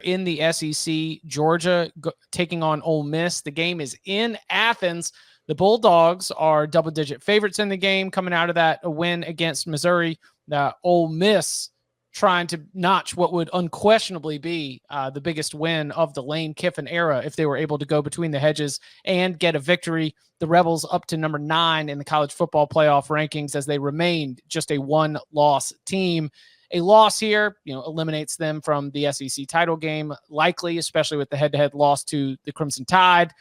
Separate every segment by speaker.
Speaker 1: in the SEC. Georgia taking on Ole Miss. The game is in Athens. The Bulldogs are double-digit favorites in the game coming out of that a win against Missouri. Ole Miss trying to notch what would unquestionably be the biggest win of the Lane Kiffin era if they were able to go between the hedges and get a victory. The Rebels up to number 9 in the college football playoff rankings as they remained just a one-loss team. A loss here, eliminates them from the SEC title game, likely, especially with the head-to-head loss to the Crimson Tide.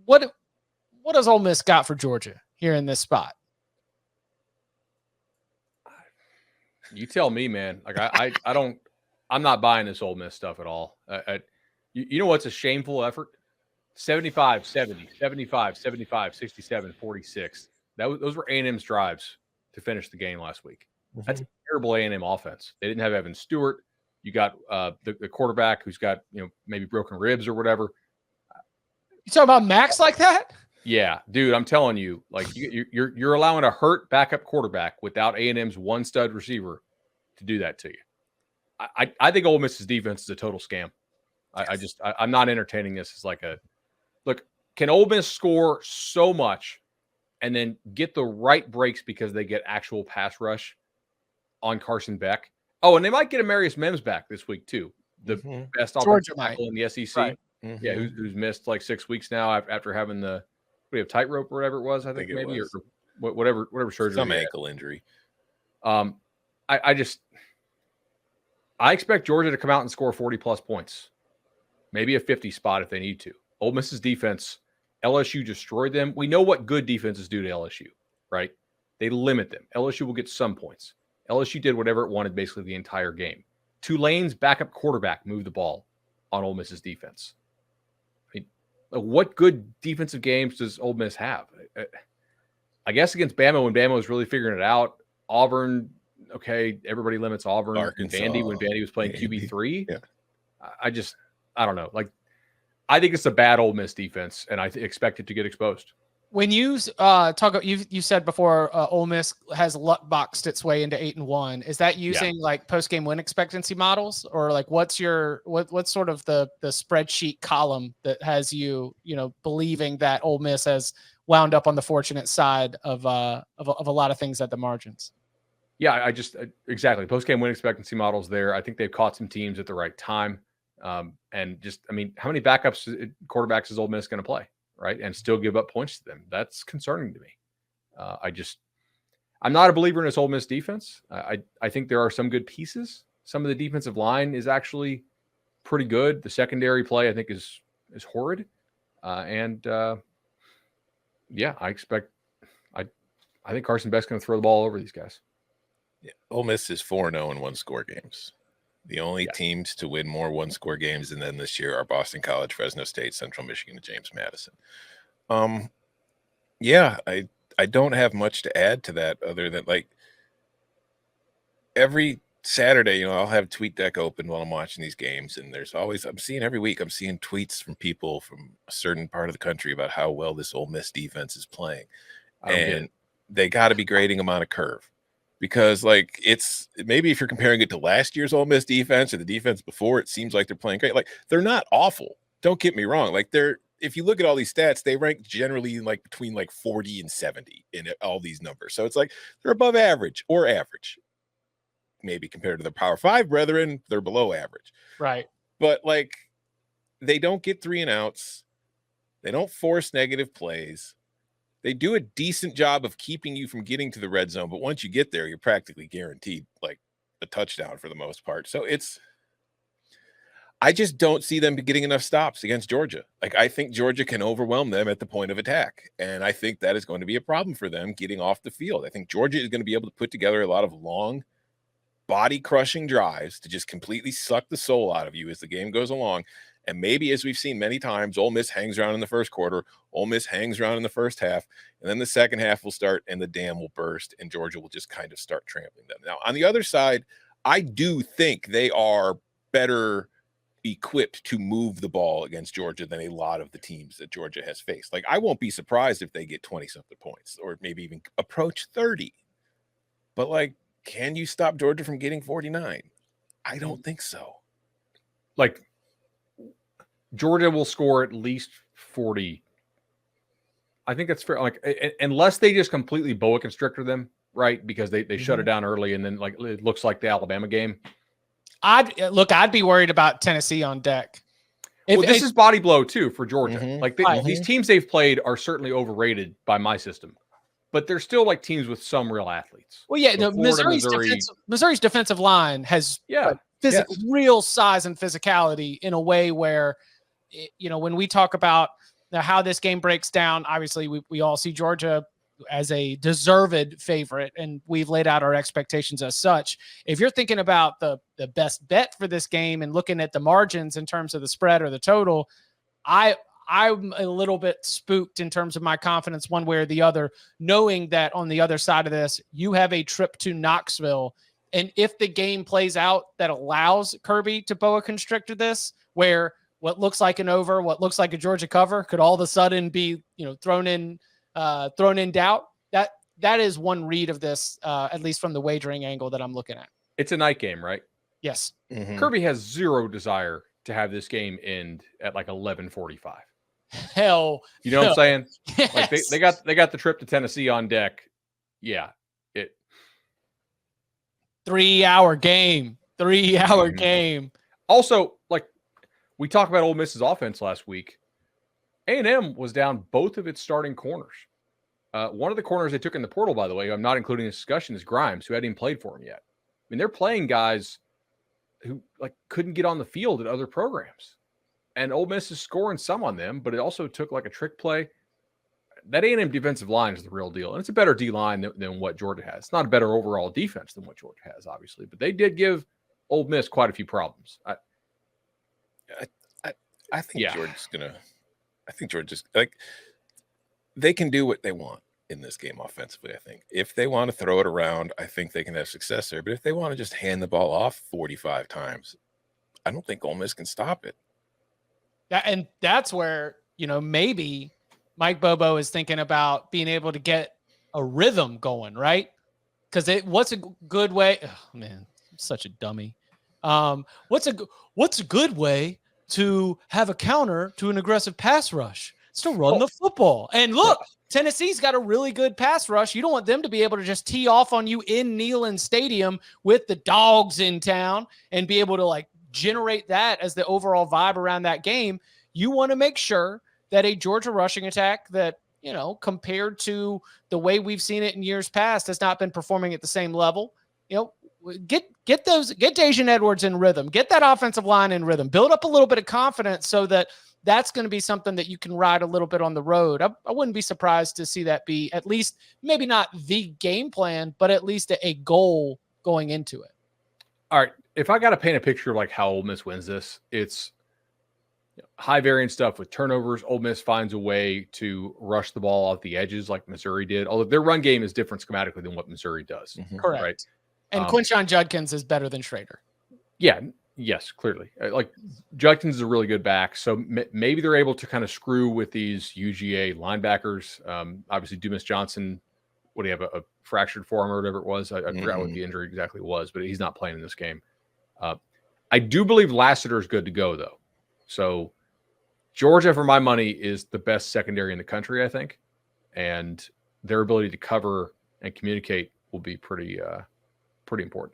Speaker 1: What does Ole Miss got for Georgia here in this spot?
Speaker 2: You tell me, man. Like I'm not buying this Ole Miss stuff at all. You know what's a shameful effort? 75, 70, 75, 75, 67, 46. Those were A&M's drives to finish the game last week. Mm-hmm. That's a terrible A&M offense. They didn't have Evan Stewart. You got the quarterback who's got maybe broken ribs or whatever.
Speaker 1: You talking about Max like that?
Speaker 2: Yeah, dude, I'm telling you, like you're allowing a hurt backup quarterback without A&M's one stud receiver to do that to you. I think Ole Miss's defense is a total scam. I'm not entertaining this as like a look. Can Ole Miss score so much and then get the right breaks because they get actual pass rush on Carson Beck? Oh, and they might get Amarius Mims back this week too. The best offensive tackle in the SEC. Right. Mm-hmm. Yeah, who's missed like 6 weeks now after having the we have tightrope or whatever it was. I think maybe or whatever surgery.
Speaker 3: Some ankle injury.
Speaker 2: I expect Georgia to come out and score 40+ points, maybe a 50 spot if they need to. Ole Miss's defense, LSU destroyed them. We know what good defenses do to LSU, right? They limit them. LSU will get some points. LSU did whatever it wanted basically the entire game. Tulane's backup quarterback moved the ball on Ole Miss's defense. I mean, what good defensive games does Ole Miss have? I guess against Bama when Bama was really figuring it out. Auburn, okay, everybody limits Auburn.
Speaker 3: Arkansas.
Speaker 2: Vandy when Vandy was playing QB3.
Speaker 3: Yeah.
Speaker 2: I don't know. Like, I think it's a bad Ole Miss defense, and I expect it to get exposed.
Speaker 1: When you you said before Ole Miss has luck boxed its way into 8-1. Is that using like post game win expectancy models, or like what's sort of the spreadsheet column that has you believing that Ole Miss has wound up on the fortunate side of a lot of things at the margins?
Speaker 2: Yeah, exactly post game win expectancy models there. I think they've caught some teams at the right time, and how many quarterbacks is Ole Miss going to play? Right, and still give up points to them. That's concerning to me. I'm not a believer in this Ole Miss defense. I think there are some good pieces. Some of the defensive line is actually pretty good. The secondary play, I think, is horrid. I think Carson Beck's going to throw the ball over these guys.
Speaker 3: Yeah. Ole Miss is 4-0 in one-score games. The only teams to win more one-score games than them this year are Boston College, Fresno State, Central Michigan, and James Madison. I don't have much to add to that other than like every Saturday, I'll have TweetDeck open while I'm watching these games, and I'm seeing tweets from people from a certain part of the country about how well this Ole Miss defense is playing, and they got to be grading them on a curve. Because like it's maybe if you're comparing it to last year's Ole Miss defense or the defense before, it seems like they're playing great. Like they're not awful. Don't get me wrong. Like if you look at all these stats, they rank generally like between like 40 and 70 in all these numbers. So it's like they're above average or average. Maybe compared to their Power 5 brethren, they're below average.
Speaker 1: Right.
Speaker 3: But like they don't get 3 and outs. They don't force negative plays. They do a decent job of keeping you from getting to the red zone, but once you get there, you're practically guaranteed like a touchdown for the most part. So I just don't see them getting enough stops against Georgia. Like I think Georgia can overwhelm them at the point of attack, and I think that is going to be a problem for them getting off the field. I think Georgia is going to be able to put together a lot of long, body-crushing drives to just completely suck the soul out of you as the game goes along. And maybe, as we've seen many times, Ole Miss hangs around in the first quarter, Ole Miss hangs around in the first half, and then the second half will start and the dam will burst and Georgia will just kind of start trampling them. Now, on the other side, I do think they are better equipped to move the ball against Georgia than a lot of the teams that Georgia has faced. Like, I won't be surprised if they get 20-something points or maybe even approach 30. But, like, can you stop Georgia from getting 49? I don't think so.
Speaker 2: Like, Georgia will score at least 40. I think that's fair. Like, unless they just completely boa constrictor them, right? Because they shut it down early, and then like it looks like the Alabama game.
Speaker 1: I'd be worried about Tennessee on deck.
Speaker 2: This is body blow too for Georgia.
Speaker 3: Mhm.
Speaker 2: Like these teams they've played are certainly overrated by my system, but they're still like teams with some real athletes.
Speaker 1: Well, yeah,
Speaker 2: So
Speaker 1: Florida, Missouri's defensive line has real size and physicality in a way where, when we talk about how this game breaks down, obviously we all see Georgia as a deserved favorite, and we've laid out our expectations as such. If you're thinking about the best bet for this game and looking at the margins in terms of the spread or the total, I'm a little bit spooked in terms of my confidence one way or the other, knowing that on the other side of this, you have a trip to Knoxville. And if the game plays out that allows Kirby to boa constrictor this, where what looks like an over, what looks like a Georgia cover could all of a sudden be, thrown in doubt, that is one read of this, at least from the wagering angle that I'm looking at.
Speaker 2: It's a night game, right?
Speaker 1: Yes.
Speaker 3: Mhm.
Speaker 2: Kirby has zero desire to have this game end at like 11:45.
Speaker 1: Hell,
Speaker 2: you know what I'm saying?
Speaker 1: Yes.
Speaker 2: Like they got the trip to Tennessee on deck. Yeah,
Speaker 1: 3-hour game. 3-hour game.
Speaker 2: Also, like we talked about Ole Miss's offense last week. A&M was down both of its starting corners. One of the corners they took in the portal, by the way, I'm not including in this discussion, is Grimes, who hadn't even played for him yet. I mean, they're playing guys who like couldn't get on the field at other programs. And Ole Miss is scoring some on them, but it also took like a trick play. That A&M defensive line is the real deal. And it's a better D-line than what Georgia has. It's not a better overall defense than what Georgia has, obviously. But they did give Ole Miss quite a few problems.
Speaker 3: I think Georgia's like, they can do what they want in this game offensively. I think if they want to throw it around, I think they can have success there. But if they want to just hand the ball off 45 times, I don't think Ole Miss can stop it.
Speaker 1: And that's where, maybe Mike Bobo is thinking about being able to get a rhythm going, right? Because what's a good way? Oh, man, I'm such a dummy. What's a good way to have a counter to an aggressive pass rush? It's to run the football. And look, Tennessee's got a really good pass rush. You don't want them to be able to just tee off on you in Neyland Stadium with the dogs in town and be able to like generate that as the overall vibe around that game. You want to make sure that a Georgia rushing attack that, compared to the way we've seen it in years past, has not been performing at the same level. Get Dacian Edwards in rhythm, get that offensive line in rhythm, build up a little bit of confidence so that's going to be something that you can ride a little bit on the road. I wouldn't be surprised to see that be at least maybe not the game plan, but at least a goal going into it.
Speaker 2: All right. If I got to paint a picture of like how Ole Miss wins this, it's high variance stuff with turnovers. Ole Miss finds a way to rush the ball off the edges like Missouri did. Although their run game is different schematically than what Missouri does.
Speaker 3: Mm-hmm.
Speaker 1: Correct.
Speaker 2: Right?
Speaker 1: And Quinshon Judkins is better than Schrader.
Speaker 2: Yeah. Yes, clearly. Like Judkins is a really good back. So maybe they're able to kind of screw with these UGA linebackers. Obviously, Dumas Johnson, what do you have, a fractured forearm or whatever it was? I forgot what the injury exactly was, but he's not playing in this game. I do believe Lassiter is good to go, though. So Georgia, for my money, is the best secondary in the country, I think. And their ability to cover and communicate will be pretty important.